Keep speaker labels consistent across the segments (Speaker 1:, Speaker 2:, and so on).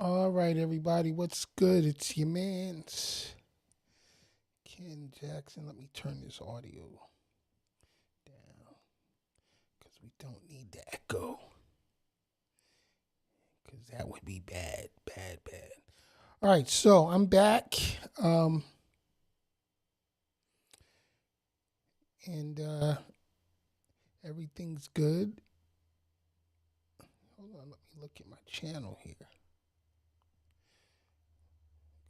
Speaker 1: All right, everybody, what's good? It's your man's Ken Jackson. Let me turn this audio down because we don't need the echo because that would be bad, bad, bad. All right, so I'm back, and everything's good. Hold on, let me look at my channel here.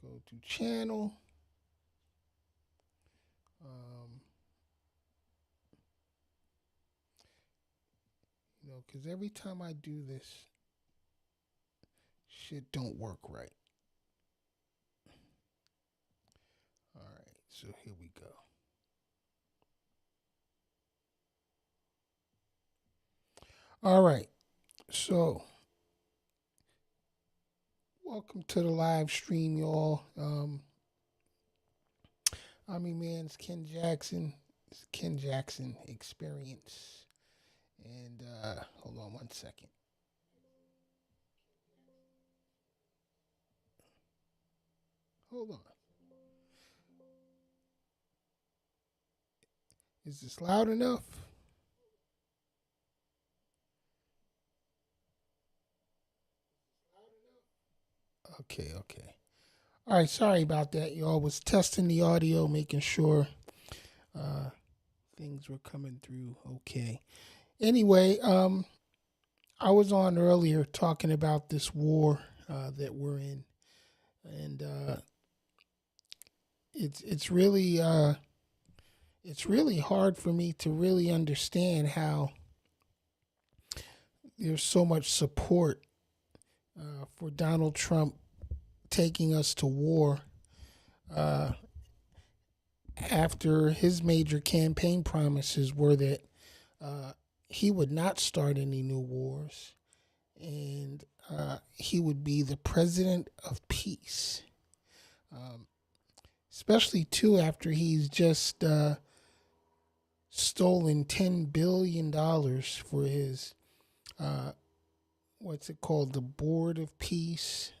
Speaker 1: Go to channel. Um, because every time I do this, shit don't work right. All right, so here we go. All right, so welcome to the live stream, y'all. I'm your man's Ken Jackson. It's Ken Jackson Experience. And hold on one second. Hold on. Is this loud enough? Okay, okay. All right, sorry about that, y'all. Was testing the audio, making sure uh, things were coming through okay. Anyway, I was on earlier talking about this war that we're in, and it's really hard for me to really understand how there's so much support for Donald Trump taking us to war uh, after his major campaign promises were that uh, he would not start any new wars and he would be the president of peace. Um, Especially too after he's just stolen $10 billion for his uh, what's it called, the Board of Peace,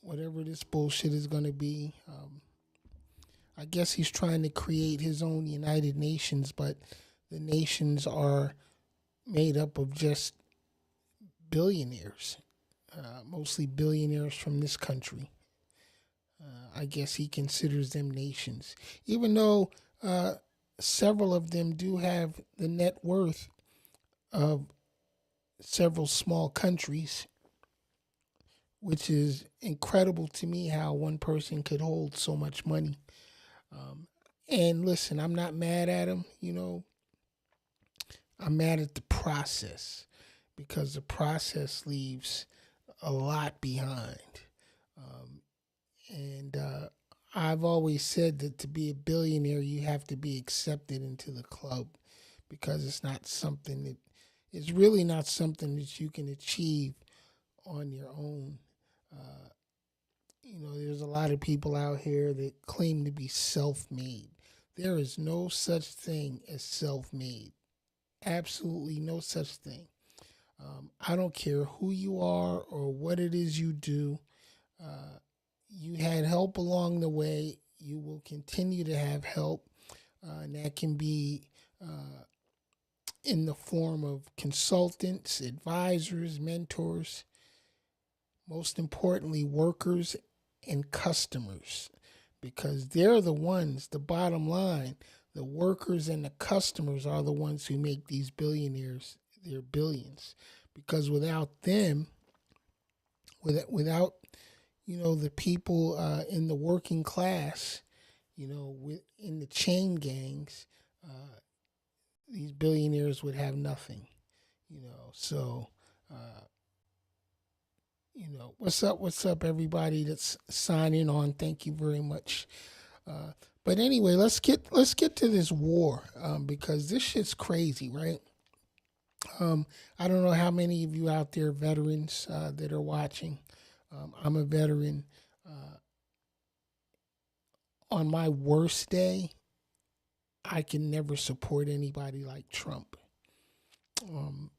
Speaker 1: whatever this bullshit is going to be. I guess he's trying to create his own United Nations, but the nations are made up of just billionaires, mostly billionaires from this country. I guess he considers them nations, even though several of them do have the net worth of several small countries, which is incredible to me how one person could hold so much money. Um, and listen, I'm not mad at him. I'm mad at the process because the process leaves a lot behind. Um, and I've always said that to be a billionaire, you have to be accepted into the club because it's really not something that you can achieve on your own. Uh, there's a lot of people out here that claim to be self made. There is no such thing as self made. Absolutely no such thing. I don't care who you are or what it is you do. Uh, you had help along the way. You will continue to have help. And that can be in the form of consultants, advisors, mentors, most importantly, workers and customers, because they're the ones, the bottom line, the workers and the customers are the ones who make these billionaires their billions. Because without them, without the people in the working class, in the chain gangs, uh, these billionaires would have nothing. So uh, what's up, everybody that's signing on. Thank you very much. Uh, but anyway, let's get to this war because this shit's crazy, right? I don't know how many of you out there veterans that are watching. I'm a veteran. Uh, on my worst day, I can never support anybody like Trump. Um,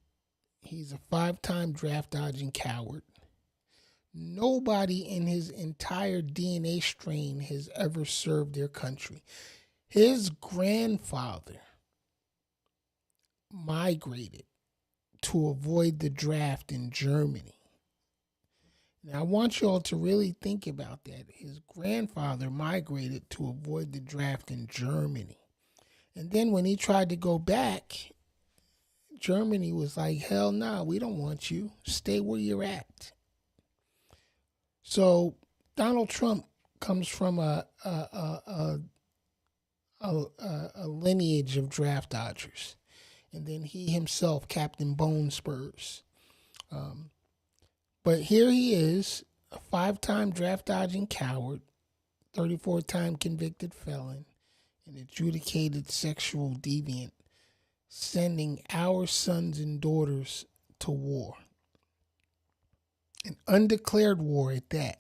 Speaker 1: he's a five-time draft dodging coward. Nobody in his entire DNA strain has ever served their country. His grandfather migrated to avoid the draft in Germany. Now, I want you all to really think about that. His grandfather migrated to avoid the draft in Germany. And then when he tried to go back, Germany was like, hell no, we don't want you. Stay where you're at. So Donald Trump comes from a lineage of draft dodgers. And then he himself, Captain Bone Spurs. But here he is, a 5-time draft dodging coward, 34-time convicted felon, an adjudicated sexual deviant, sending our sons and daughters to war. An undeclared war at that.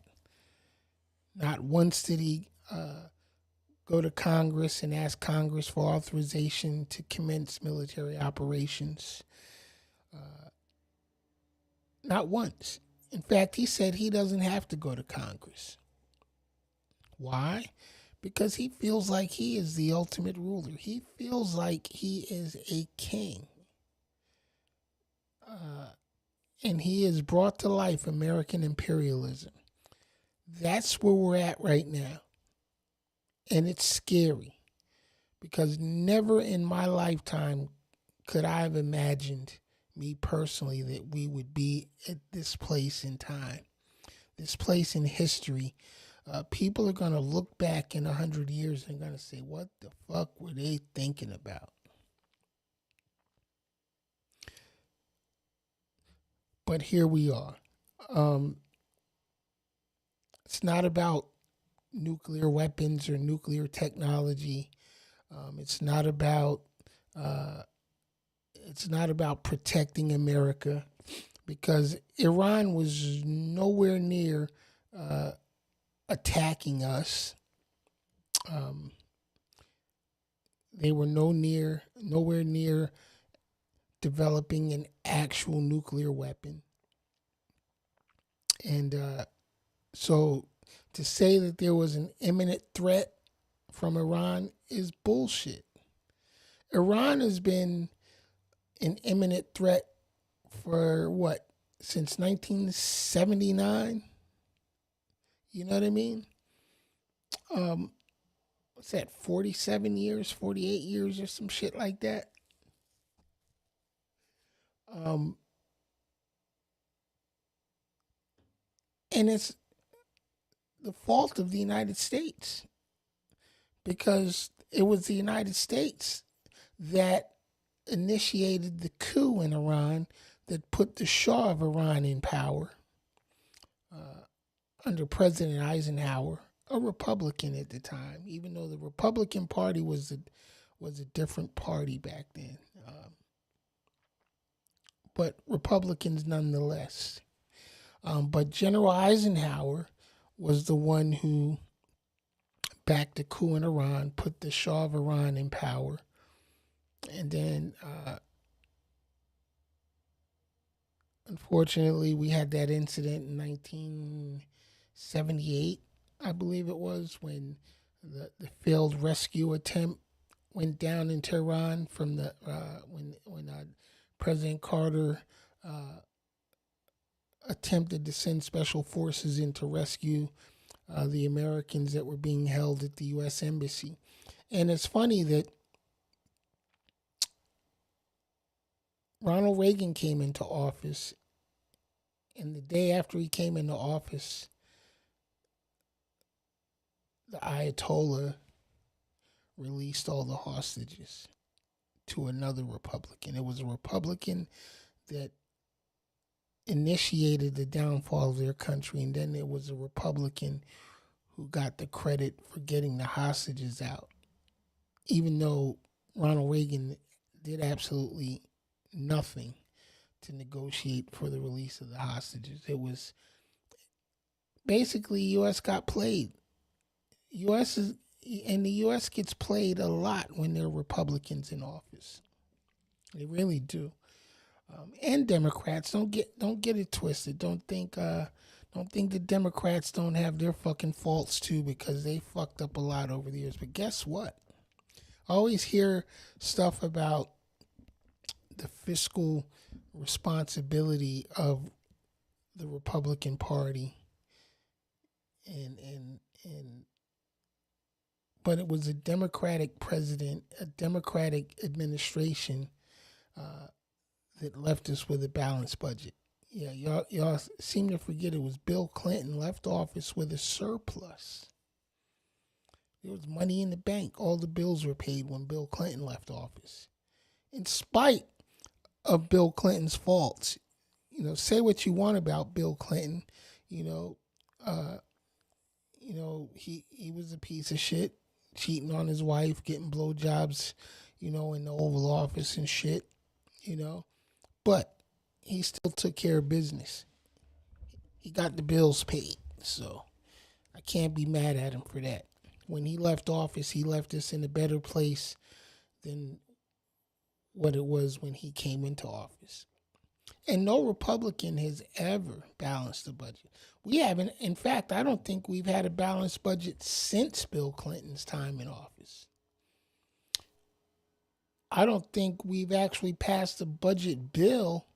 Speaker 1: Not once did he go to Congress and ask Congress for authorization to commence military operations. Not once. In fact, he said he doesn't have to go to Congress. Why? Because he feels like he is the ultimate ruler. He feels like he is a king. And he has brought to life American imperialism. That's where we're at right now. And it's scary. Because never in my lifetime could I have imagined, me personally, that we would be at this place in time, this place in history. People are going to look back in 100 years and going to say, what the fuck were they thinking about? But here we are. It's not about nuclear weapons or nuclear technology. It's not about protecting America, because Iran was nowhere near attacking us. They were nowhere near developing an actual nuclear weapon. And so to say that there was an imminent threat from Iran is bullshit. Iran has been an imminent threat for what? Since 1979? You know what I mean? What's that, 47 years, 48 years or some shit like that? And it's the fault of the United States, because it was the United States that initiated the coup in Iran that put the Shah of Iran in power under President Eisenhower, a Republican at the time, even though the Republican Party was a different party back then. But Republicans nonetheless. But General Eisenhower was the one who backed the coup in Iran, put the Shah of Iran in power. And then, unfortunately, we had that incident in 1978, I believe it was, when the failed rescue attempt went down in Tehran from the when President Carter attempted to send special forces in to rescue the Americans that were being held at the U.S. Embassy. And it's funny that Ronald Reagan came into office, and the day after he came into office, the Ayatollah released all the hostages to another Republican. It was a Republican that initiated the downfall of their country, and then it was a Republican who got the credit for getting the hostages out, even though Ronald Reagan did absolutely nothing to negotiate for the release of the hostages. It was basically U.S. got played. The U.S. gets played a lot when there are Republicans in office. They really do. And Democrats, don't get it twisted. Don't think Don't think the Democrats don't have their fucking faults too, because they fucked up a lot over the years. But guess what? I always hear stuff about the fiscal responsibility of the Republican Party, and but it was a Democratic president, a Democratic administration that left us with a balanced budget. Yeah, y'all seem to forget it was Bill Clinton left office with a surplus. There was money in the bank. All the bills were paid when Bill Clinton left office. In spite of Bill Clinton's faults. Say what you want about Bill Clinton. You know, he was a piece of shit, cheating on his wife, getting blowjobs, in the Oval Office and shit, But he still took care of business. He got the bills paid. So I can't be mad at him for that. When he left office, he left us in a better place than what it was when he came into office. And no Republican has ever balanced the budget. We haven't. In fact, I don't think we've had a balanced budget since Bill Clinton's time in office. I don't think we've actually passed a budget bill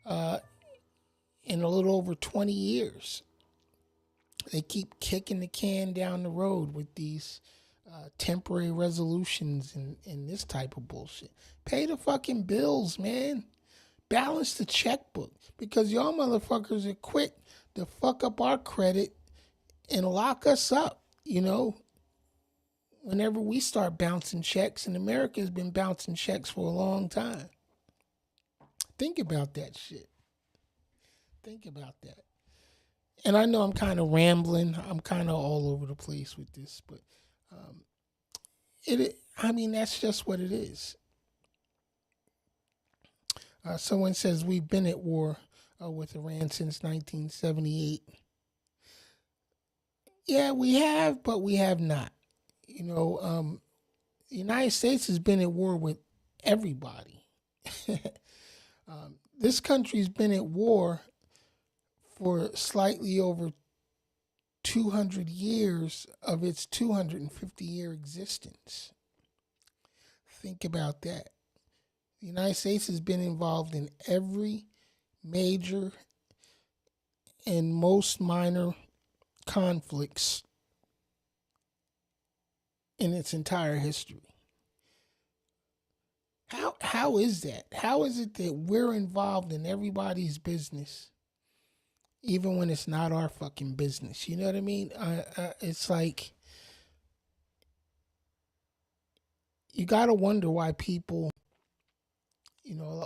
Speaker 1: in a little over 20 years. They keep kicking the can down the road with these temporary resolutions and this type of bullshit. Pay the fucking bills, man. Balance the checkbook, because y'all motherfuckers are quick to fuck up our credit and lock us up, whenever we start bouncing checks, and America's been bouncing checks for a long time. Think about that shit. Think about that. And I know I'm kind of rambling. I'm kind of all over the place with this, but that's just what it is. Someone says we've been at war with Iran since 1978. Yeah, we have, but we have not. The United States has been at war with everybody. This country's been at war for slightly over 200 years of its 250-year existence. Think about that. The United States has been involved in every major and most minor conflicts in its entire history. How is that? How is it that we're involved in everybody's business, even when it's not our fucking business? You know what I mean? It's like, you gotta wonder why people,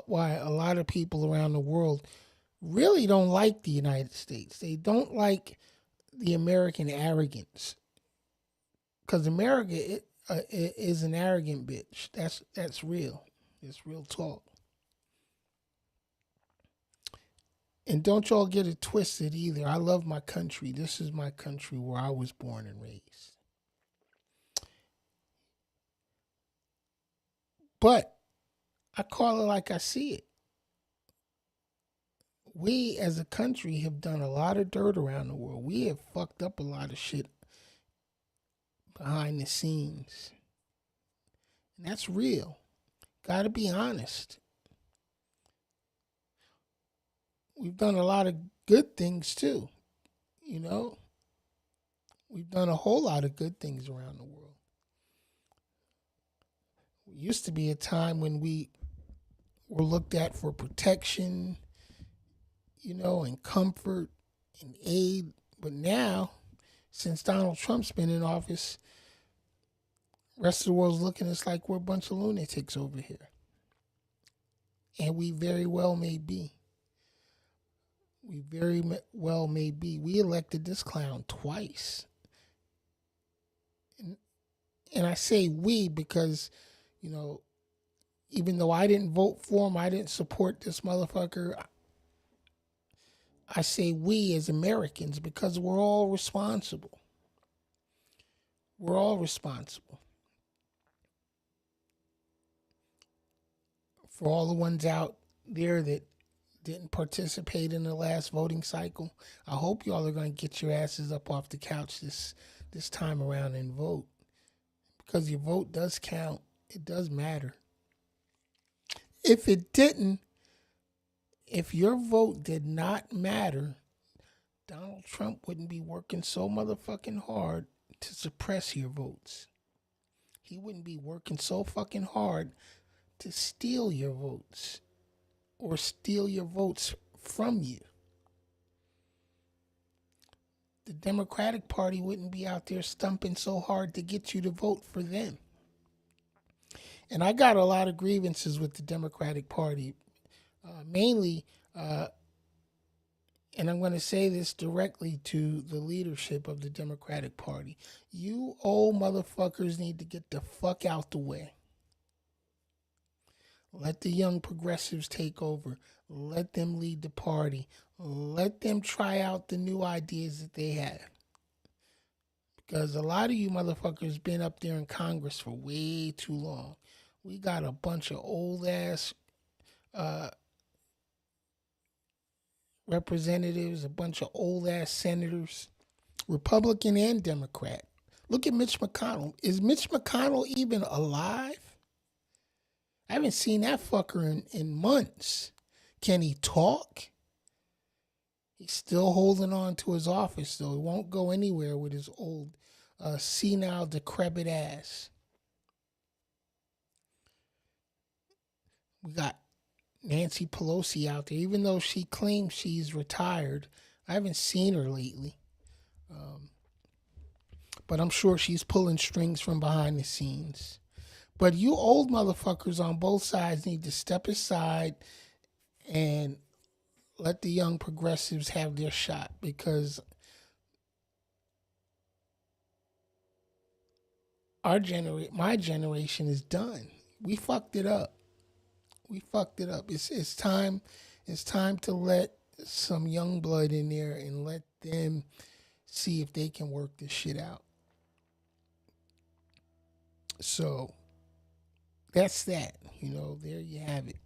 Speaker 1: why a lot of people around the world really don't like the United States. They don't like the American arrogance, because America is an arrogant bitch. That's real. It's real talk. And don't y'all get it twisted either. I love my country. This is my country where I was born and raised. But I call it like I see it. We as a country have done a lot of dirt around the world. We have fucked up a lot of shit behind the scenes. And that's real. Gotta be honest. We've done a lot of good things too. We've done a whole lot of good things around the world. It used to be a time when we were looked at for protection, and comfort and aid. But now, since Donald Trump's been in office, the rest of the world's looking at us like we're a bunch of lunatics over here. And we very well may be. We very well may be. We elected this clown twice. And I say we because, even though I didn't vote for him, I didn't support this motherfucker, I say we as Americans because we're all responsible. We're all responsible for all the ones out there that didn't participate in the last voting cycle, I hope y'all are going to get your asses up off the couch this time around and vote, because your vote does count. It does matter. If it didn't, if your vote did not matter, Donald Trump wouldn't be working so motherfucking hard to suppress your votes. He wouldn't be working so fucking hard to steal your votes or steal your votes from you. The Democratic Party wouldn't be out there stumping so hard to get you to vote for them. And I got a lot of grievances with the Democratic Party, mainly, and I'm going to say this directly to the leadership of the Democratic Party. You old motherfuckers need to get the fuck out the way. Let the young progressives take over. Let them lead the party. Let them try out the new ideas that they have. Because a lot of you motherfuckers been up there in Congress for way too long. We got a bunch of old ass representatives, a bunch of old ass senators, Republican and Democrat. Look at Mitch McConnell. Is Mitch McConnell even alive? I haven't seen that fucker in months. Can he talk? He's still holding on to his office, though. He won't go anywhere with his old, senile, decrepit ass. We got Nancy Pelosi out there, even though she claims she's retired. I haven't seen her lately. But I'm sure she's pulling strings from behind the scenes. But you old motherfuckers on both sides need to step aside and let the young progressives have their shot, because my generation is done. We fucked it up. It's time to let some young blood in there and let them see if they can work this shit out. So that's that. There you have it.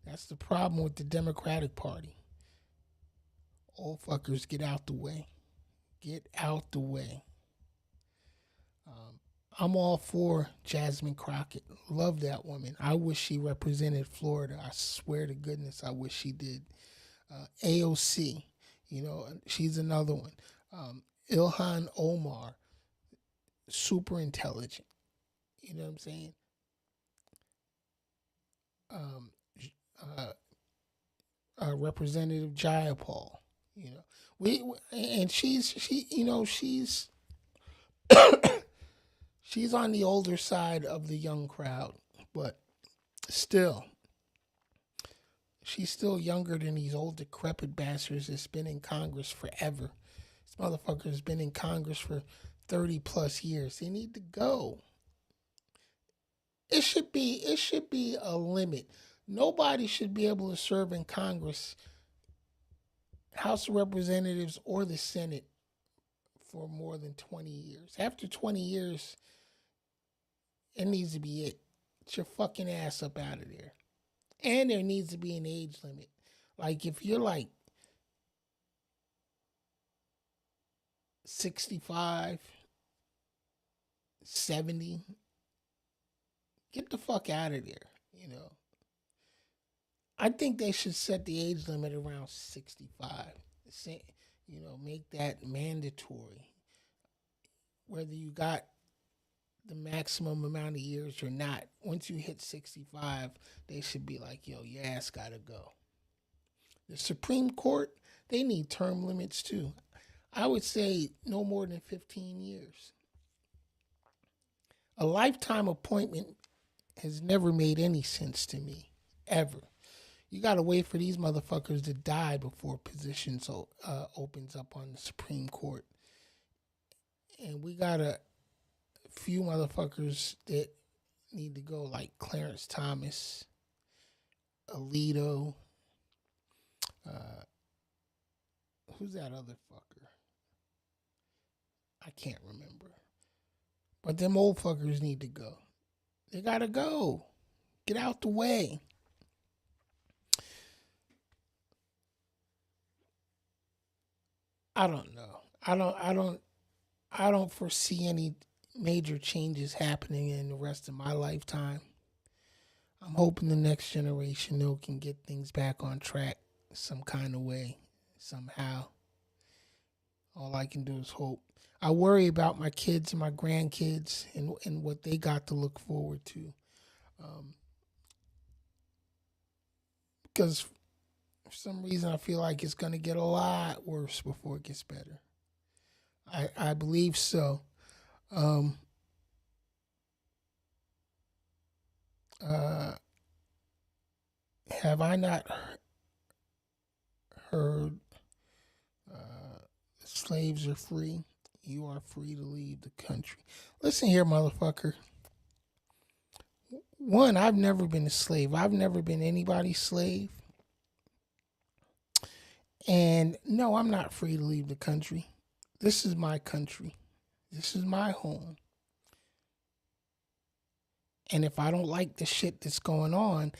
Speaker 1: That's the problem with the Democratic Party. Old fuckers, get out the way. Get out the way. I'm all for Jasmine Crockett. Love that woman. I wish she represented Florida. I swear to goodness, I wish she did. AOC, she's another one. Ilhan Omar, super intelligent. You know what I'm saying? Representative Jayapal, she's she's on the older side of the young crowd, but still, she's still younger than these old decrepit bastards that's been in Congress forever. This motherfucker's been in Congress for 30 plus years. They need to go. It should be a limit. Nobody should be able to serve in Congress, House of Representatives, or the Senate for more than 20 years. After 20 years, it needs to be it. Get your fucking ass up out of there. And there needs to be an age limit. Like, if you're like 65, 70, get the fuck out of there, I think they should set the age limit around 65. Make that mandatory. Whether you got the maximum amount of years or not, once you hit 65, they should be like, yo, your ass gotta go. The Supreme Court, they need term limits too. I would say no more than 15 years. A lifetime appointment has never made any sense to me, ever. You got to wait for these motherfuckers to die before positions opens up on the Supreme Court. And we got a few motherfuckers that need to go, like Clarence Thomas, Alito. Who's that other fucker? I can't remember. But them old fuckers need to go. They got to go. Get out the way. I don't know. I don't foresee any major changes happening in the rest of my lifetime. I'm hoping the next generation though can get things back on track some kind of way, somehow. All I can do is hope. I worry about my kids and my grandkids and what they got to look forward to. Um, because for some reason I feel like it's going to get a lot worse before it gets better. I believe so. Um, uh, have I not heard slaves are free? You are free to leave the country. Listen here, motherfucker. One, I've never been a slave. I've never been anybody's slave. And no, I'm not free to leave the country. This is my country. This is my home. And if I don't like the shit that's going on,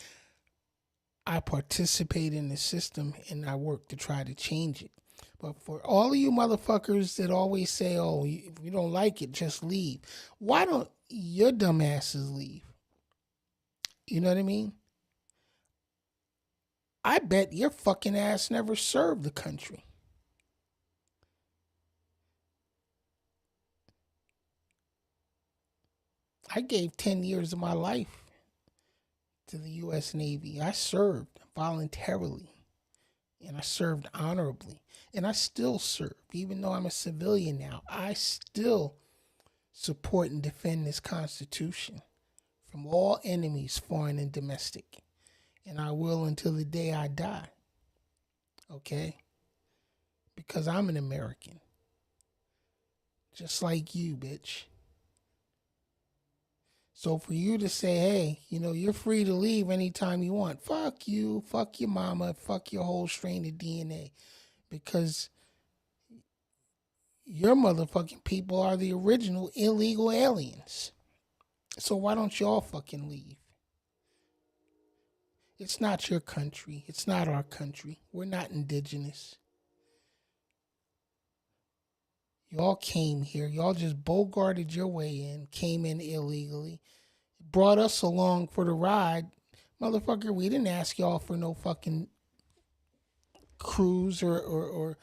Speaker 1: I participate in the system and I work to try to change it. But for all of you motherfuckers that always say, oh, if you don't like it, just leave. Why don't your dumbasses leave? You know what I mean? I bet your fucking ass never served the country. I gave 10 years of my life to the U.S. Navy. I served voluntarily and I served honorably. And I still serve. Even though I'm a civilian now, I still support and defend this Constitution from all enemies, foreign and domestic. And I will until the day I die. Okay? Because I'm an American. Just like you, bitch. So for you to say, hey, you're free to leave anytime you want, fuck you, fuck your mama, fuck your whole strain of DNA. Because your motherfucking people are the original illegal aliens. So why don't y'all fucking leave? It's not your country. It's not our country. We're not indigenous. Y'all came here. Y'all just bogarted your way in, came in illegally, brought us along for the ride. Motherfucker, we didn't ask y'all for no fucking cruise or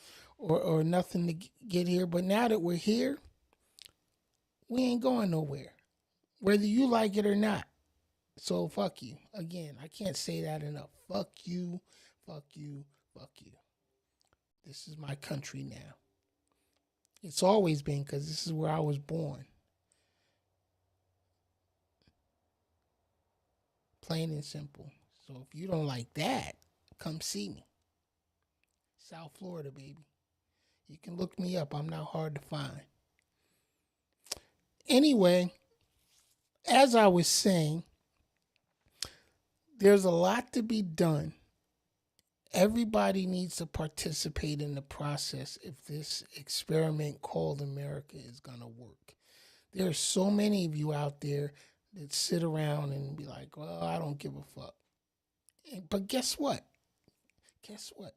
Speaker 1: nothing to get here. But now that we're here, we ain't going nowhere, whether you like it or not. So fuck you. Again, I can't say that enough. Fuck you, fuck you, fuck you. This is my country now. It's always been because this is where I was born. Plain and simple. So if you don't like that, come see me. South Florida, baby. You can look me up. I'm not hard to find. Anyway, as I was saying, there's a lot to be done. Everybody needs to participate in the process if this experiment called America is going to work. There are so many of you out there that sit around and be like, well, I don't give a fuck. But guess what? Guess what?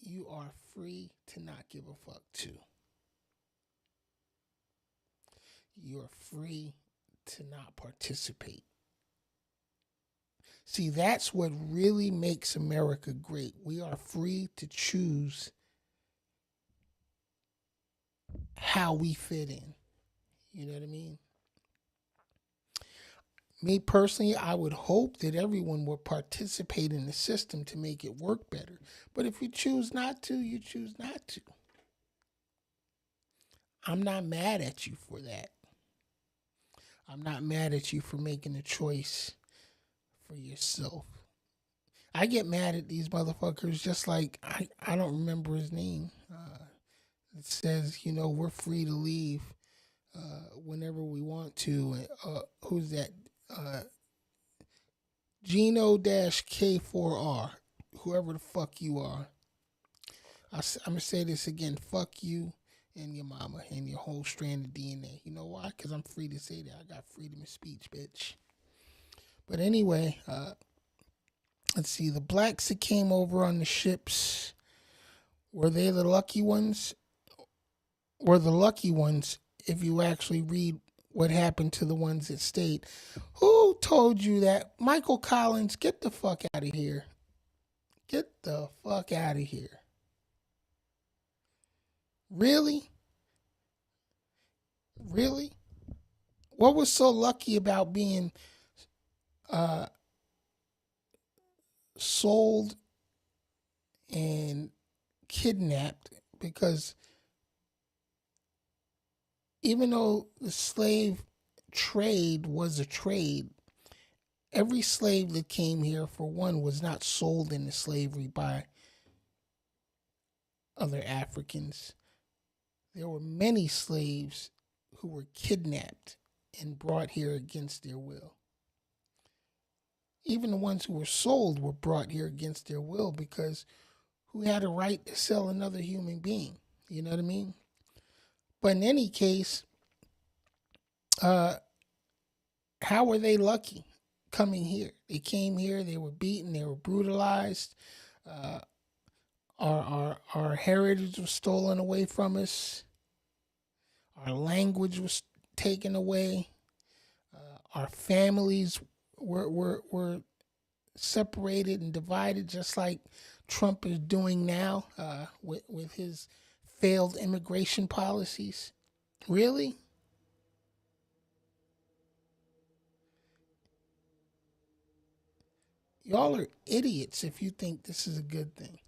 Speaker 1: You are free to not give a fuck too. You are free to not participate. See, that's what really makes America great. We are free to choose how we fit in. You know what I mean? Me personally, I would hope that everyone will participate in the system to make it work better. But if you choose not to, you choose not to. I'm not mad at you for that. I'm not mad at you for making a choice for yourself. I get mad at these motherfuckers just like I don't remember his name. It says, we're free to leave whenever we want to. Who's that? Geno-K4R. Whoever the fuck you are. I'm going to say this again. Fuck you and your mama and your whole strand of DNA. You know why? Because I'm free to say that. I got freedom of speech, bitch. But anyway, let's see. The blacks that came over on the ships Were they the lucky ones? Were the lucky ones if you actually read what happened to the ones that stayed? Who told you that? Michael Collins, get the fuck out of here. Get the fuck out of here. Really? Really? What was so lucky about being uh, sold and kidnapped? Because even though the slave trade was a trade, every slave that came here, for one, was not sold into slavery by other Africans. There were many slaves who were kidnapped and brought here against their will. Even the ones who were sold were brought here against their will, because who had a right to sell another human being? You know what I mean? But in any case, uh, how were they lucky coming here? They came here, they were beaten, they were brutalized. Uh, our heritage was stolen away from us. Our language was taken away. Our families were separated and divided, just like Trump is doing now with his failed immigration policies. Really? Y'all are idiots if you think this is a good thing.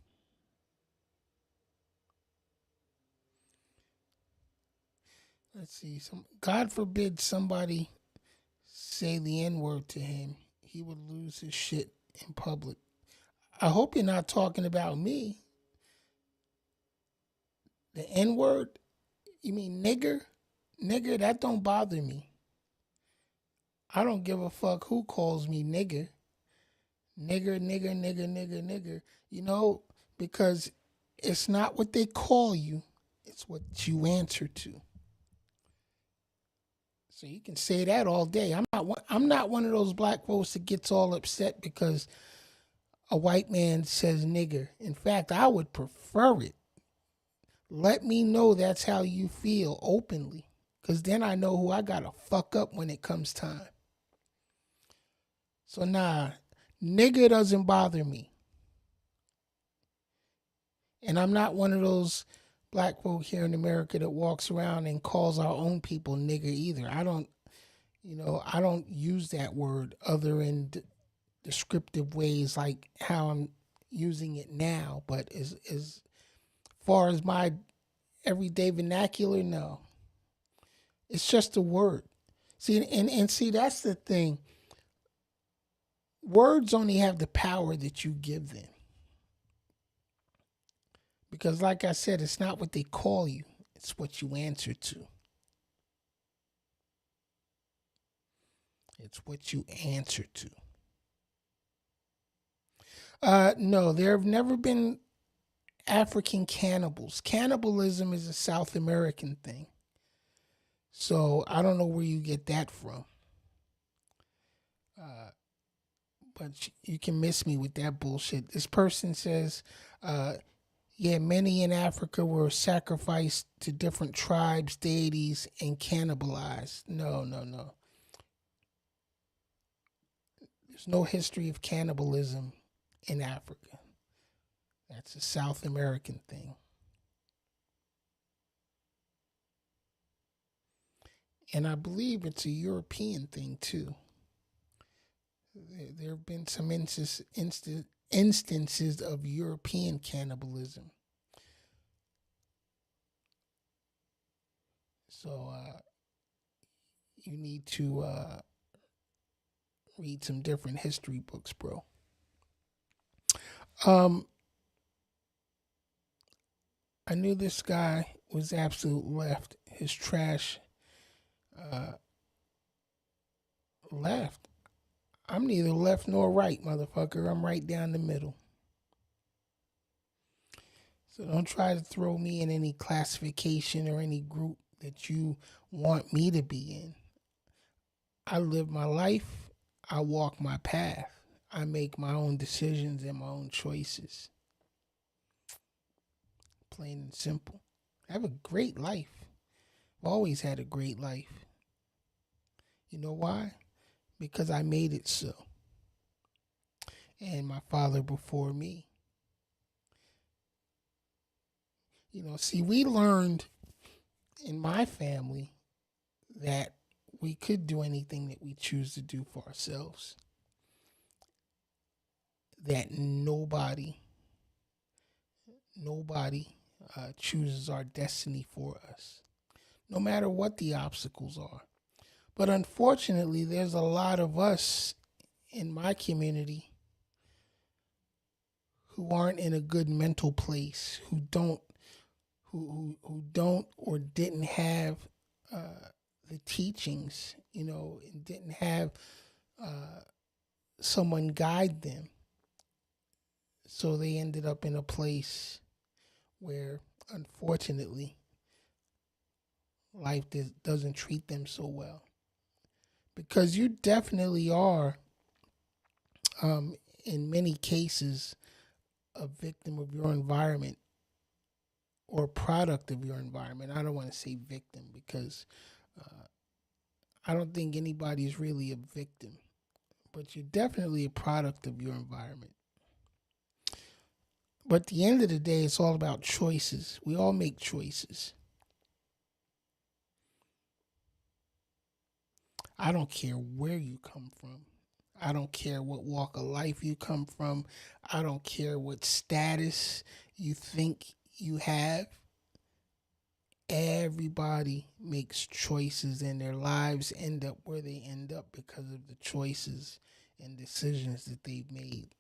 Speaker 1: Let's see. God forbid somebody say the N word to him. He would lose his shit in public. I hope you're not talking about me. The N word? You mean nigger? Nigger, that don't bother me. I don't give a fuck who calls me nigger. Nigger, nigger, nigger, nigger, nigger. You know, because it's not what they call you, it's what you answer to. So you can say that all day. I'm not one of those black folks that gets all upset because a white man says nigger. In fact, I would prefer it. Let me know that's how you feel openly, because then I know who I gotta fuck up when it comes time. So nah, nigger doesn't bother me. And I'm not one of those black folk here in America that walks around and calls our own people nigger either. I don't use that word other in descriptive ways like how I'm using it now. But as far as my everyday vernacular, no. It's just a word. See, and see, that's the thing. Words only have the power that you give them. Because, like I said, it's not what they call you, it's what you answer to. It's what you answer to. No, there have never been African cannibals. Cannibalism is a South American thing. So I don't know where you get that from. Uh, but you can miss me with that bullshit. This person says, yeah, many in Africa were sacrificed to different tribes, deities, and cannibalized. No, no, no. There's no history of cannibalism in Africa. That's a South American thing. And I believe it's a European thing too. There have been some instances of European cannibalism. So you need to read some different history books, bro. Um, I knew this guy was absolute left. His trash uh, left. I'm neither left nor right, motherfucker. I'm right down the middle. So don't try to throw me in any classification or any group that you want me to be in. I live my life. I walk my path. I make my own decisions and my own choices. plain and simple. I have a great life. I've always had a great life. You know why? Because I made it so. And my father before me. See, we learned in my family that we could do anything that we choose to do for ourselves. That nobody chooses our destiny for us, no matter what the obstacles are. But unfortunately, there's a lot of us in my community who aren't in a good mental place, who don't or didn't have the teachings, and didn't have someone guide them. So they ended up in a place where, unfortunately, life doesn't treat them so well. Because you definitely are, in many cases, a victim of your environment or product of your environment. I don't want to say victim because I don't think anybody's really a victim, but you're definitely a product of your environment. But at the end of the day, it's all about choices. We all make choices. I don't care where you come from. I don't care what walk of life you come from. I don't care what status you think you have. Everybody makes choices, and their lives end up where they end up because of the choices and decisions that they've made.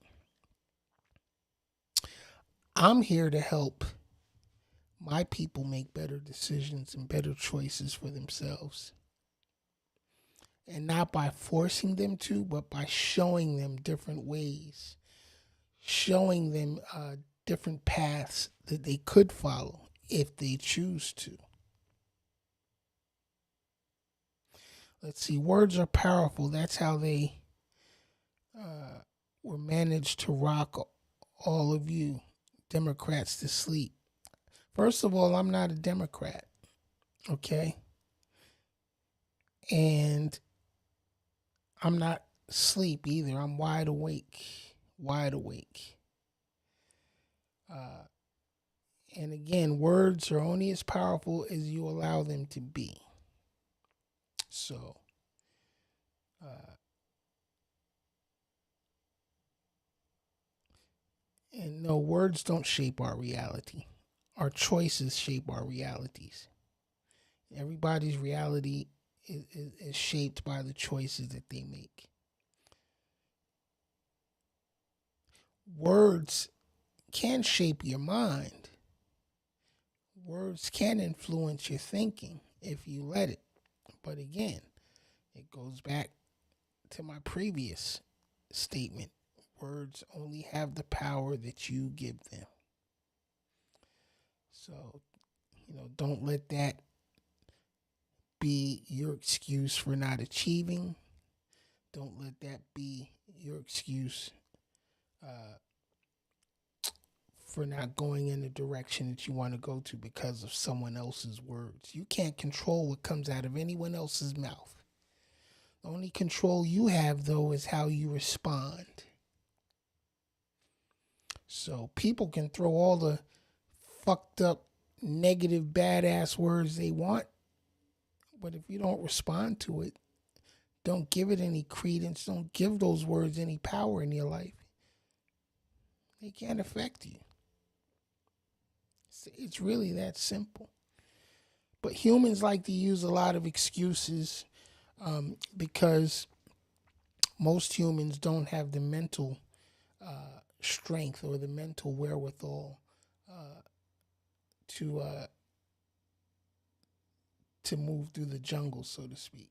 Speaker 1: I'm here to help my people make better decisions and better choices for themselves. And not by forcing them to, but by showing them different ways, showing them different paths that they could follow if they choose to. Let's see, words are powerful. That's how they were managed to rock all of you Democrats to sleep. First of all, I'm not a Democrat, okay? And I'm not asleep either. I'm wide awake, wide awake. And again, words are only as powerful as you allow them to be. So, and no, words don't shape our reality. Our choices shape our realities. Everybody's reality is shaped by the choices that they make. Words can shape your mind. Words can influence your thinking if you let it. But again, it goes back to my previous statement. Words only have the power that you give them. So, don't let that be your excuse for not achieving. Don't let that be your excuse for not going in the direction that you want to go to because of someone else's words. You can't control what comes out of anyone else's mouth. The only control you have, though, is how you respond. So people can throw all the fucked up, negative, badass words they want, but if you don't respond to it, don't give it any credence, don't give those words any power in your life, they can't affect you. It's really that simple. But humans like to use a lot of excuses because most humans don't have the mental strength or the mental wherewithal to move through the jungle, so to speak.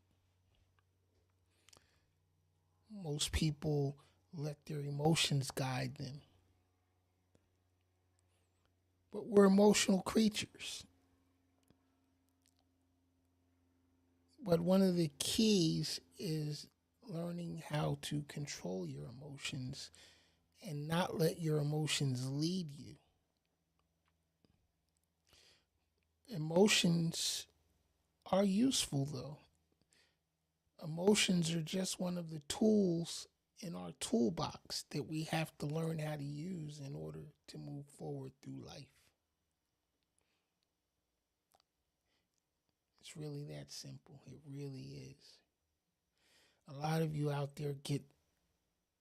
Speaker 1: Most people let their emotions guide them. But we're emotional creatures. But one of the keys is learning how to control your emotions and not let your emotions lead you. Emotions are useful, though. Emotions are just one of the tools in our toolbox that we have to learn how to use in order to move forward through life. It's really that simple. It really is. A lot of you out there get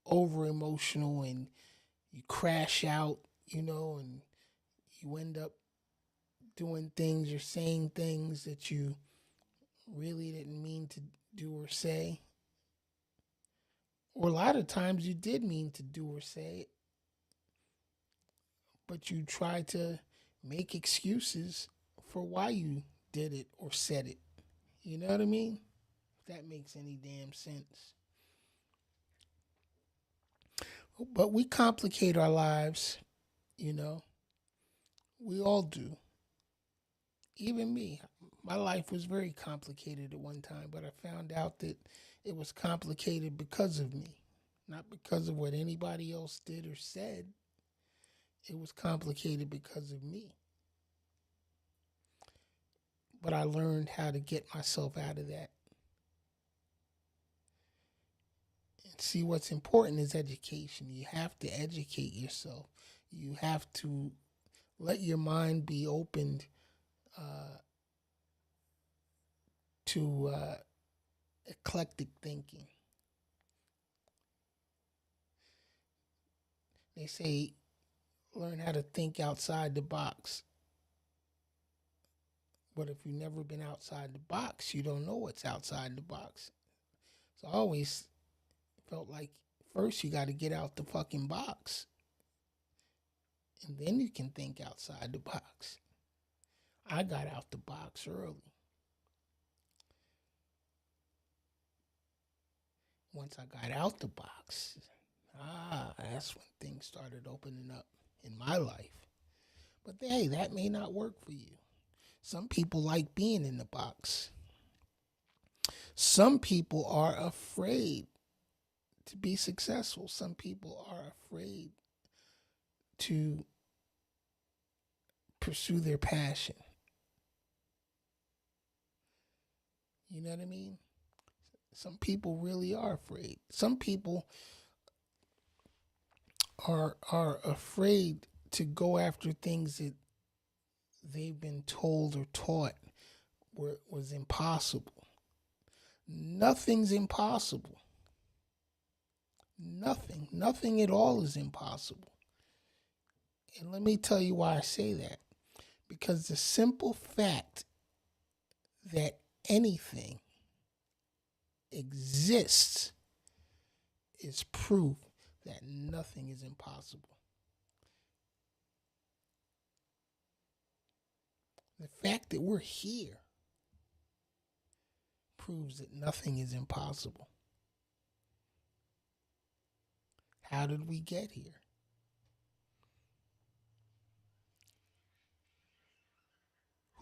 Speaker 1: over emotional and you crash out, and you end up doing things or saying things that you really didn't mean to do or say. Or a lot of times you did mean to do or say it, but you try to make excuses for why you did it or said it. You know what I mean? If that makes any damn sense. But we complicate our lives, you know. We all do. Even me. My life was very complicated at one time, but I found out that it was complicated because of me, not because of what anybody else did or said. It was complicated because of me. But I learned how to get myself out of that. And see, what's important is education. You have to educate yourself. You have to let your mind be opened to eclectic thinking. They say learn how to think outside the box. But if you've never been outside the box, you don't know what's outside the box. So I always felt like first you got to get out the fucking box. And then you can think outside the box. I got out the box early. Once I got out the box, that's when things started opening up in my life. But hey, that may not work for you. Some people like being in the box. Some people are afraid to be successful. Some people are afraid to pursue their passion. You know what I mean? Some people really are afraid. Some people are afraid to go after things that they've been told or taught was impossible. Nothing's impossible. Nothing at all is impossible. And let me tell you why I say that. Because the simple fact that anything exists is proof that nothing is impossible. The fact that we're here proves that nothing is impossible. How did we get here?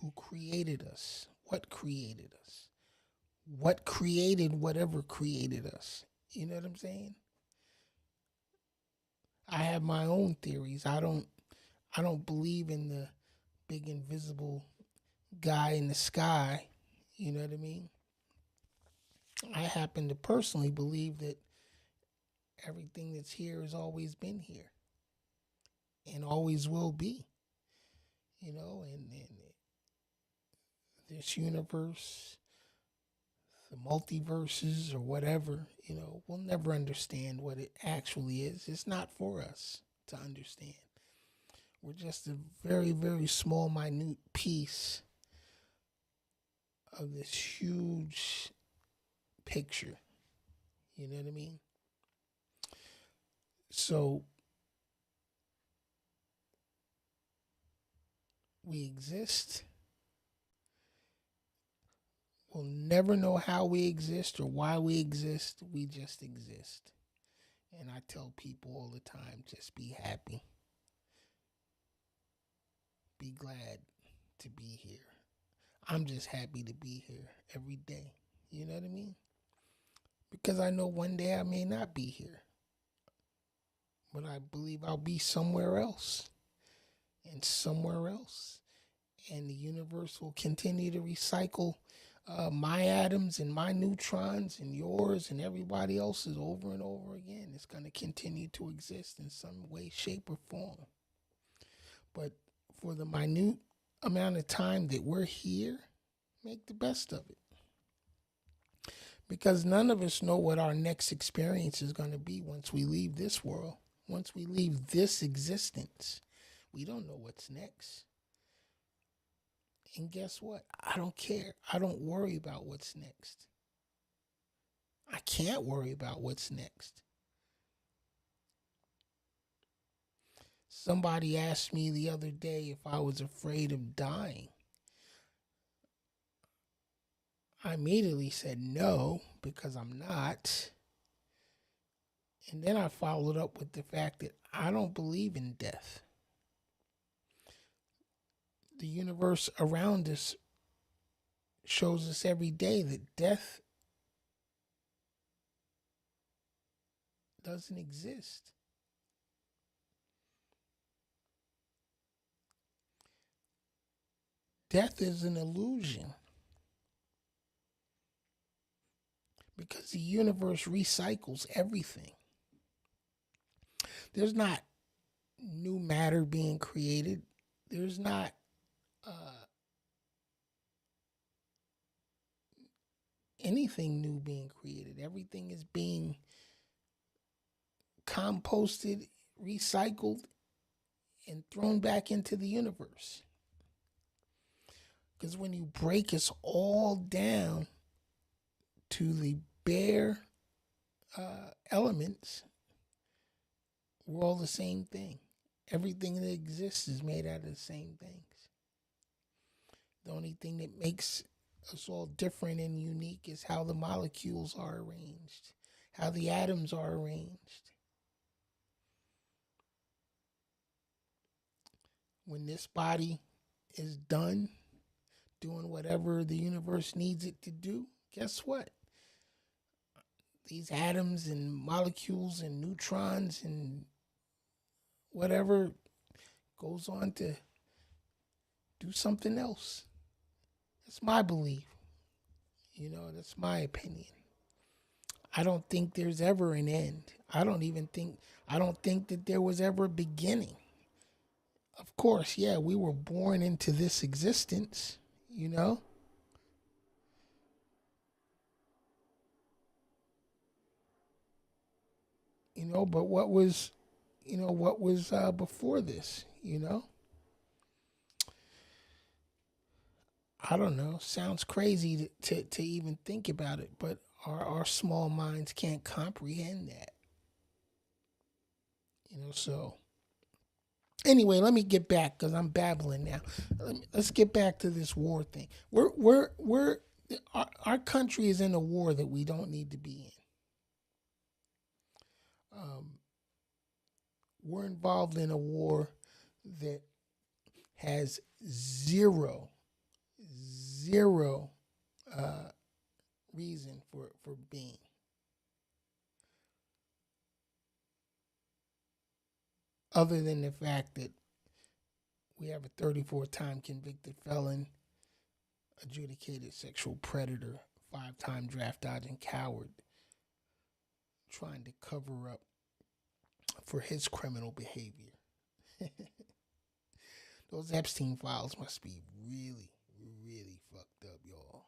Speaker 1: Who created us? What created us? What created whatever created us? You know what I'm saying? I have my own theories. I don't believe in the big invisible guy in the sky. You know what I mean? I happen to personally believe that everything that's here has always been here and always will be. And this universe, the multiverses or whatever, we'll never understand what it actually is. It's not for us to understand. We're just a very, very small, minute piece of this huge picture. You know what I mean? So we exist. We'll never know how we exist or why we exist. We just exist. And I tell people all the time, just be happy. Be glad to be here. I'm just happy to be here every day. You know what I mean? Because I know one day I may not be here. But I believe I'll be somewhere else. And somewhere else. and the universe will continue to recycle my atoms and my neutrons and yours and everybody else's over and over again. It's going to continue to exist in some way, shape, or form. But for the minute amount of time that we're here, make the best of it. Because none of us know what our next experience is going to be once we leave this world, once we leave this existence. We don't know what's next. And guess what? I don't care. I don't worry about what's next. I can't worry about what's next. Somebody asked me the other day if I was afraid of dying. I immediately said no, because I'm not. And then I followed up with the fact that I don't believe in death. The universe around us shows us every day that death doesn't exist. Death is an illusion. Because the universe recycles everything. There's not new matter being created. There's not anything new being created. Everything is being composted, recycled, and thrown back into the universe. Because when you break us all down to the bare elements, we're all the same thing. Everything that exists is made out of the same things. The only thing that makes us all different and unique is how the molecules are arranged, how the atoms are arranged. When this body is done doing whatever the universe needs it to do, guess what? These atoms and molecules and neutrons and whatever goes on to do something else. That's my belief. That's my opinion. I don't think there's ever an end. I don't think that there was ever a beginning. Of course, yeah, we were born into this existence, but what was before this, I don't know. Sounds crazy to even think about it, but our small minds can't comprehend that. So anyway, let me get back because I'm babbling now. Let's get back to this war thing. Our country is in a war that we don't need to be in. We're involved in a war that has zero reason for being. Other than the fact that we have a 34-time convicted felon, adjudicated sexual predator, 5-time draft dodging coward, trying to cover up for his criminal behavior. Those Epstein files must be really, really fucked up, y'all.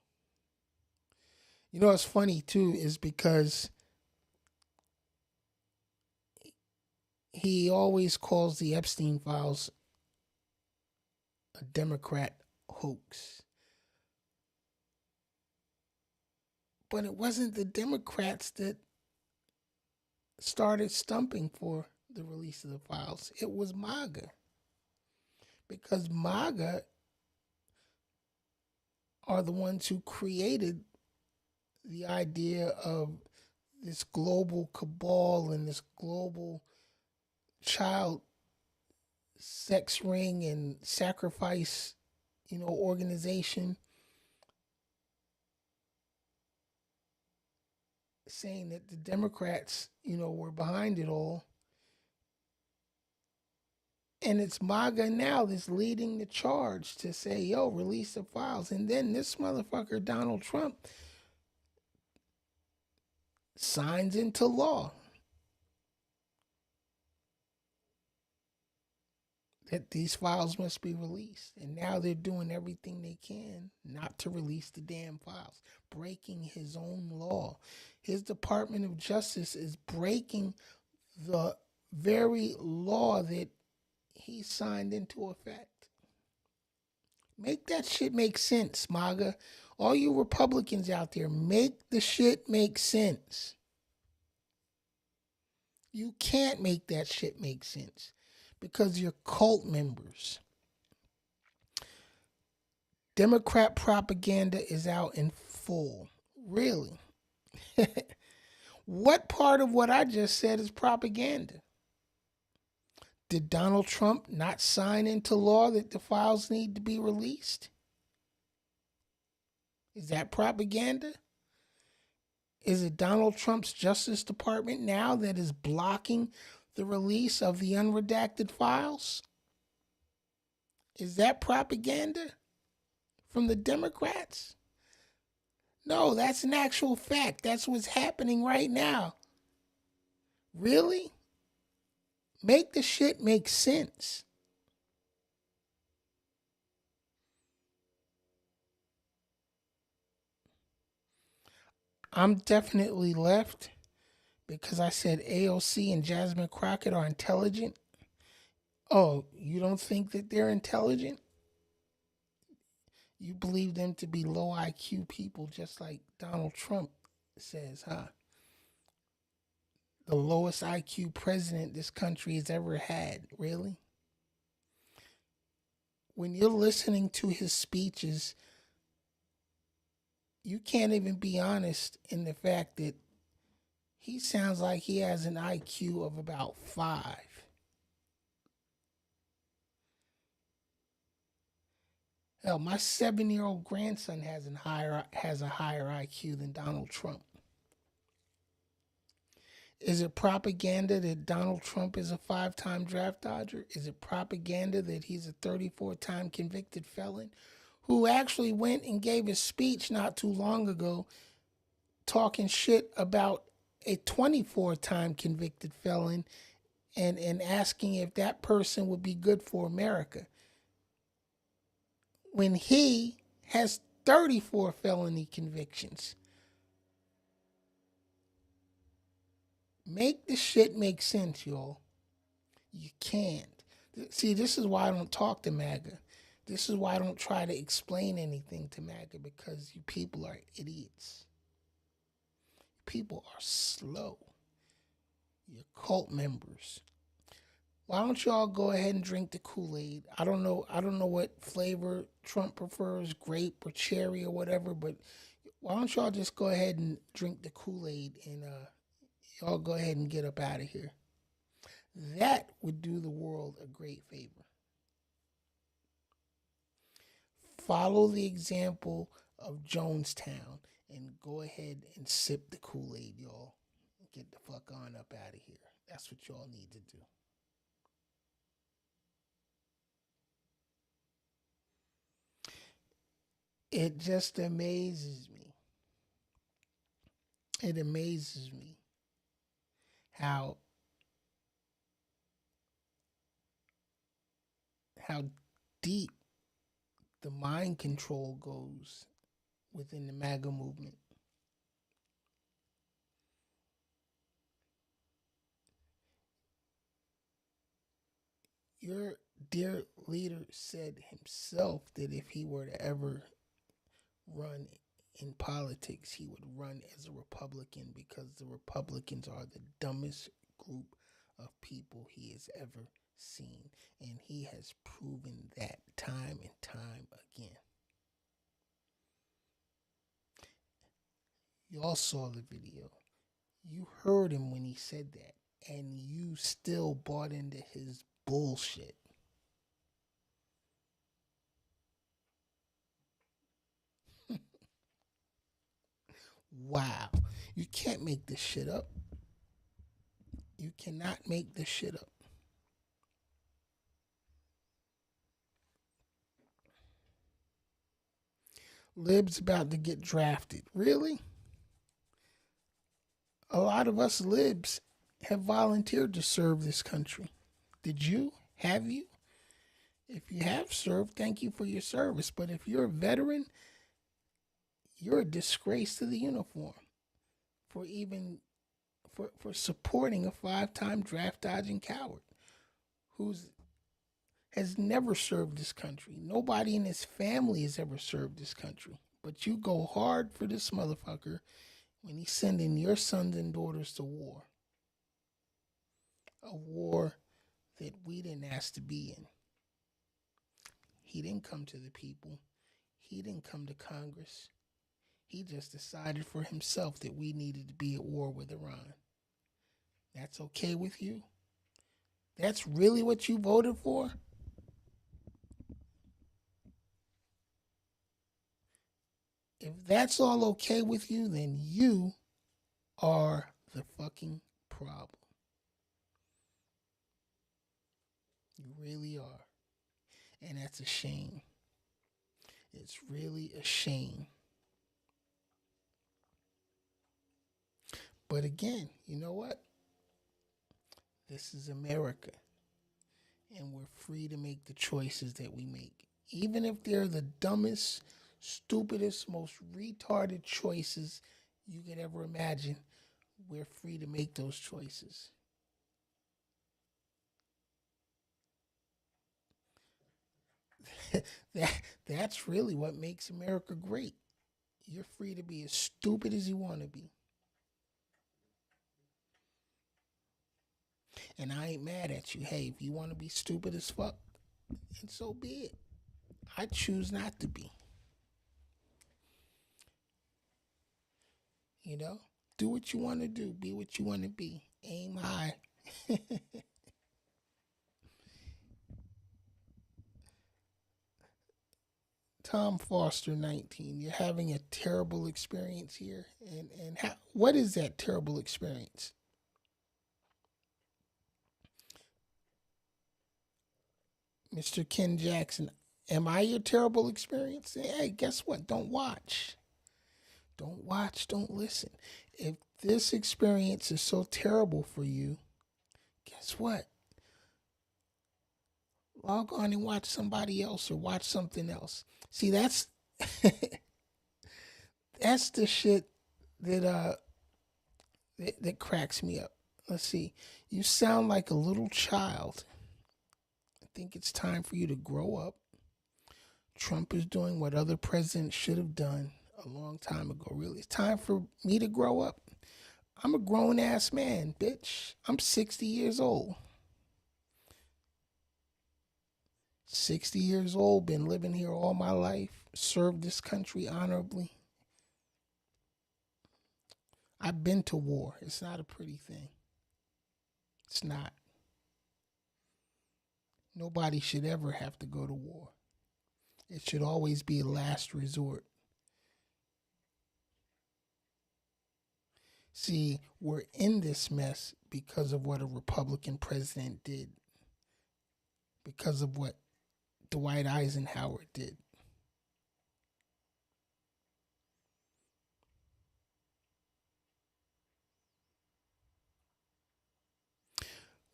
Speaker 1: What's funny too is because he always calls the Epstein files a Democrat hoax. But it wasn't the Democrats that started stumping for the release of the files. It was MAGA. Because MAGA are the ones who created the idea of this global cabal and this global child sex ring and sacrifice, organization, saying that the Democrats, were behind it all. And it's MAGA now that's leading the charge to say, yo, release the files. And then this motherfucker, Donald Trump, signs into law that these files must be released. And now they're doing everything they can not to release the damn files, breaking his own law. His Department of Justice is breaking the very law that he signed into effect. Make that shit make sense, MAGA. All you Republicans out there, make the shit make sense. You can't make that shit make sense because you're cult members. Democrat propaganda is out in full. Really? What part of what I just said is propaganda? Did Donald Trump not sign into law that the files need to be released? Is that propaganda? Is it Donald Trump's Justice Department now that is blocking the release of the unredacted files? Is that propaganda from the Democrats? No, that's an actual fact. That's what's happening right now. Really? Make the shit make sense. I'm definitely left because I said AOC and Jasmine Crockett are intelligent. Oh, you don't think that they're intelligent? You believe them to be low IQ people, just like Donald Trump says, huh? The lowest IQ president this country has ever had. Really? When you're listening to his speeches, you can't even be honest in the fact that he sounds like he has an IQ of about 5. Hell, my 7-year-old grandson has a higher IQ than Donald Trump. Is it propaganda that Donald Trump is a 5-time draft dodger? Is it propaganda that he's a 34-time convicted felon who actually went and gave a speech not too long ago talking shit about a 24-time convicted felon and asking if that person would be good for America when he has 34 felony convictions? Make the shit make sense, y'all. You can't. See, this is why I don't talk to MAGA. This is why I don't try to explain anything to MAGA, because you people are idiots. People are slow. You're cult members. Why don't y'all go ahead and drink the Kool-Aid? I don't know what flavor Trump prefers, grape or cherry or whatever, but why don't y'all just go ahead and drink the Kool-Aid and y'all go ahead and get up out of here. That would do the world a great favor. Follow the example of Jonestown and go ahead and sip the Kool-Aid, y'all. Get the fuck on up out of here. That's what y'all need to do. It just amazes me. It amazes me how how deep the mind control goes within the MAGA movement. Your dear leader said himself that if he were to ever run in politics, he would run as a Republican because the Republicans are the dumbest group of people he has ever seen. And he has proven that time and time again. Y'all saw the video. You heard him when he said that. And you still bought into his bullshit. Wow. You can't make this shit up. You cannot make this shit up. Libs about to get drafted. Really? A lot of us libs have volunteered to serve this country. Did you? Have you? If you have served, thank you for your service. But if you're a veteran, you're a disgrace to the uniform for even for supporting a five-time draft dodging coward who's has never served this country. Nobody in his family has ever served this country. But you go hard for this motherfucker when he's sending your sons and daughters to war. A war that we didn't ask to be in. He didn't come to the people. He didn't come to Congress. He just decided for himself that we needed to be at war with Iran. That's okay with you? That's really what you voted for? If that's all okay with you, then you are the fucking problem. You really are. And that's a shame. It's really a shame. But again, you know what? This is America. And we're free to make the choices that we make. Even if they're the dumbest, stupidest, most retarded choices you could ever imagine, we're free to make those choices. That's really what makes America great. You're free to be as stupid as you want to be. And I ain't mad at you. Hey, if you want to be stupid as fuck, and so be it. I choose not to be. You know? Do what you want to do. Be what you want to be. Aim high. Tom Foster 19, you're having a terrible experience here. And what is that terrible experience? Mr. Ken Jackson, am I your terrible experience? Hey, guess what? Don't watch. Don't watch, don't listen. If this experience is so terrible for you, guess what? Log on and watch somebody else or watch something else. See, that's that's the shit that that cracks me up. Let's see. You sound like a little child. I think it's time for you to grow up. Trump is doing what other presidents should have done a long time ago, really. It's time for me to grow up. I'm a grown ass man, bitch. I'm 60 years old. 60 years old, been living here all my life, served this country honorably. I've been to war. It's not a pretty thing. It's not. Nobody should ever have to go to war. It should always be a last resort. See, we're in this mess because of what a Republican president did, because of what Dwight Eisenhower did.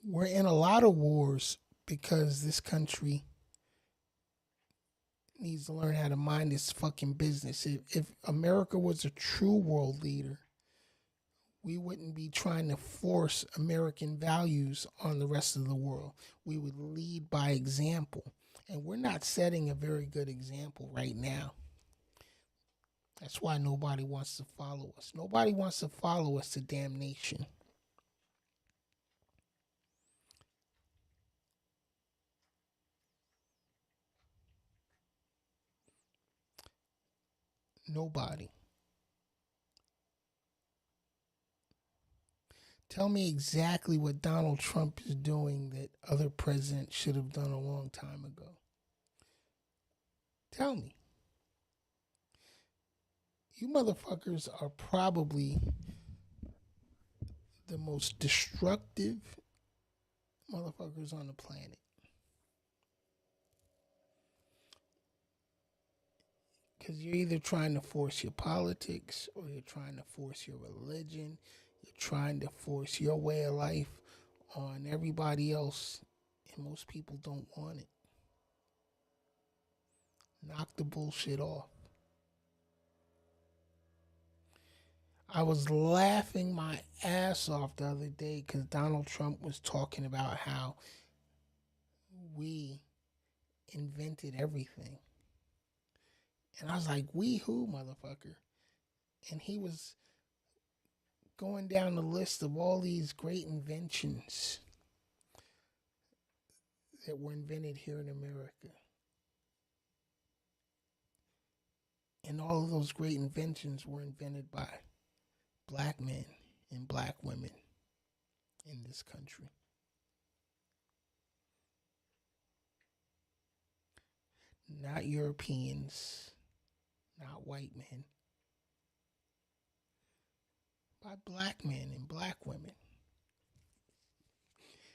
Speaker 1: We're in a lot of wars because this country needs to learn how to mind its fucking business. If America was a true world leader, we wouldn't be trying to force American values on the rest of the world. We would lead by example. And we're not setting a very good example right now. That's why nobody wants to follow us. Nobody wants to follow us to damnation. Nobody. Tell me exactly what Donald Trump is doing that other presidents should have done a long time ago. Tell me. You motherfuckers are probably the most destructive motherfuckers on the planet. Because you're either trying to force your politics, or you're trying to force your religion. You're trying to force your way of life on everybody else. And most people don't want it. Knock the bullshit off. I was laughing my ass off the other day because Donald Trump was talking about how we invented everything. And I was like, we who, motherfucker? And he was going down the list of all these great inventions that were invented here in America. And all of those great inventions were invented by black men and black women in this country. Not Europeans, not white men, by black men and black women.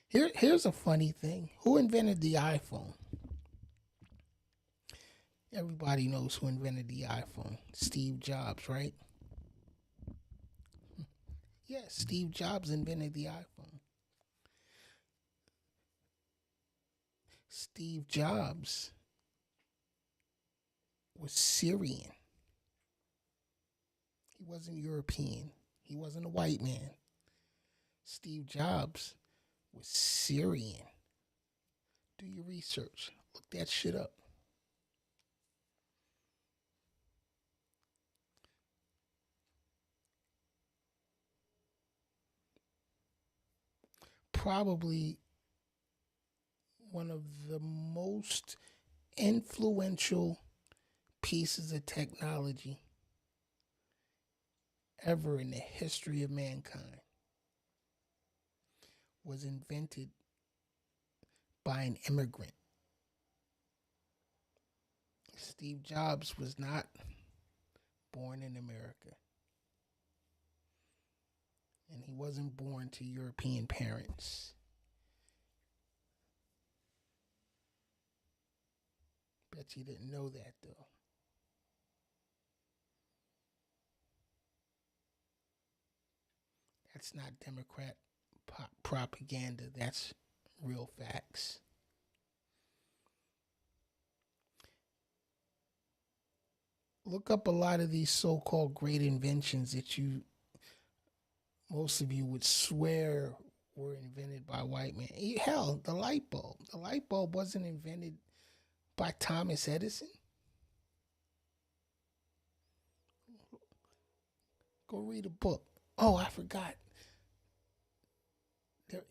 Speaker 1: Here's a funny thing. Who invented the iPhone? Everybody knows who invented the iPhone. Steve Jobs, right? Yes, Steve Jobs invented the iPhone. Steve Jobs was Syrian. He wasn't European. He wasn't a white man. Steve Jobs was Syrian. Do your research. Look that shit up. Probably one of the most influential pieces of technology ever in the history of mankind was invented by an immigrant. Steve Jobs was not born in America. And he wasn't born to European parents. Bet you didn't know that, though. That's not Democrat propaganda. That's real facts. Look up a lot of these so-called great inventions that most of you would swear were invented by white men. Hell, the light bulb. The light bulb wasn't invented by Thomas Edison. Go read a book. Oh, I forgot.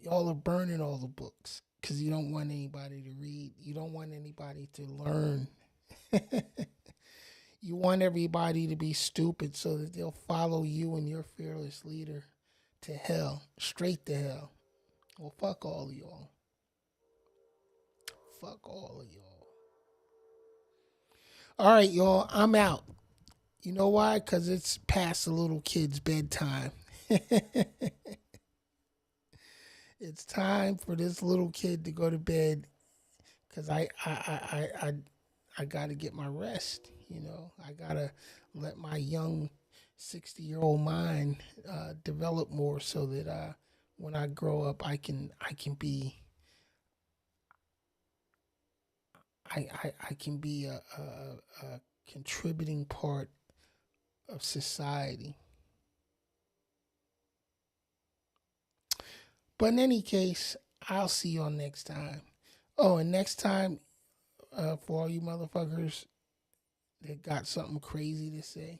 Speaker 1: Y'all are burning all the books because you don't want anybody to read. You don't want anybody to learn. You want everybody to be stupid so that they'll follow you and your fearless leader to hell, straight to hell. Well, fuck all of y'all. Fuck all of y'all. All right, y'all, I'm out. You know why? Because it's past the little kid's bedtime. It's time for this little kid to go to bed because I got to get my rest. You know, I got to let my young 60-year-old mind develop more so that when I grow up, I can be a contributing part of society. But in any case, I'll see y'all next time. Oh, and next time, for all you motherfuckers that got something crazy to say.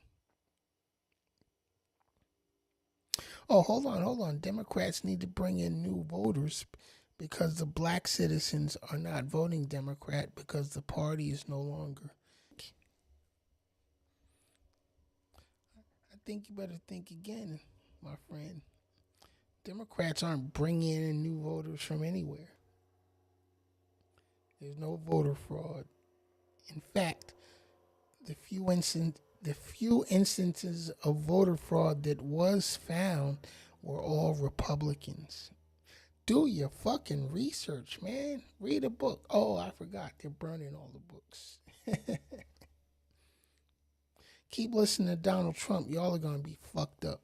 Speaker 1: Oh, hold on. Democrats need to bring in new voters because the black citizens are not voting Democrat because the party is no longer. I think you better think again, my friend. Democrats aren't bringing in new voters from anywhere. There's no voter fraud. In fact, the few instances of voter fraud that was found were all Republicans. Do your fucking research, man. Read a book. Oh, I forgot. They're burning all the books. Keep listening to Donald Trump, y'all are gonna be fucked up.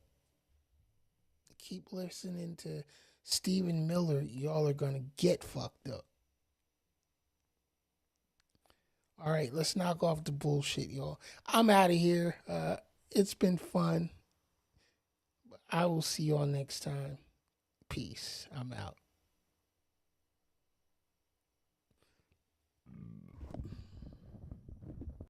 Speaker 1: Keep listening to Stephen Miller, y'all are gonna get fucked up. All right, let's knock off the bullshit, y'all. I'm out of here. It's been fun. I will see y'all next time. Peace. I'm out.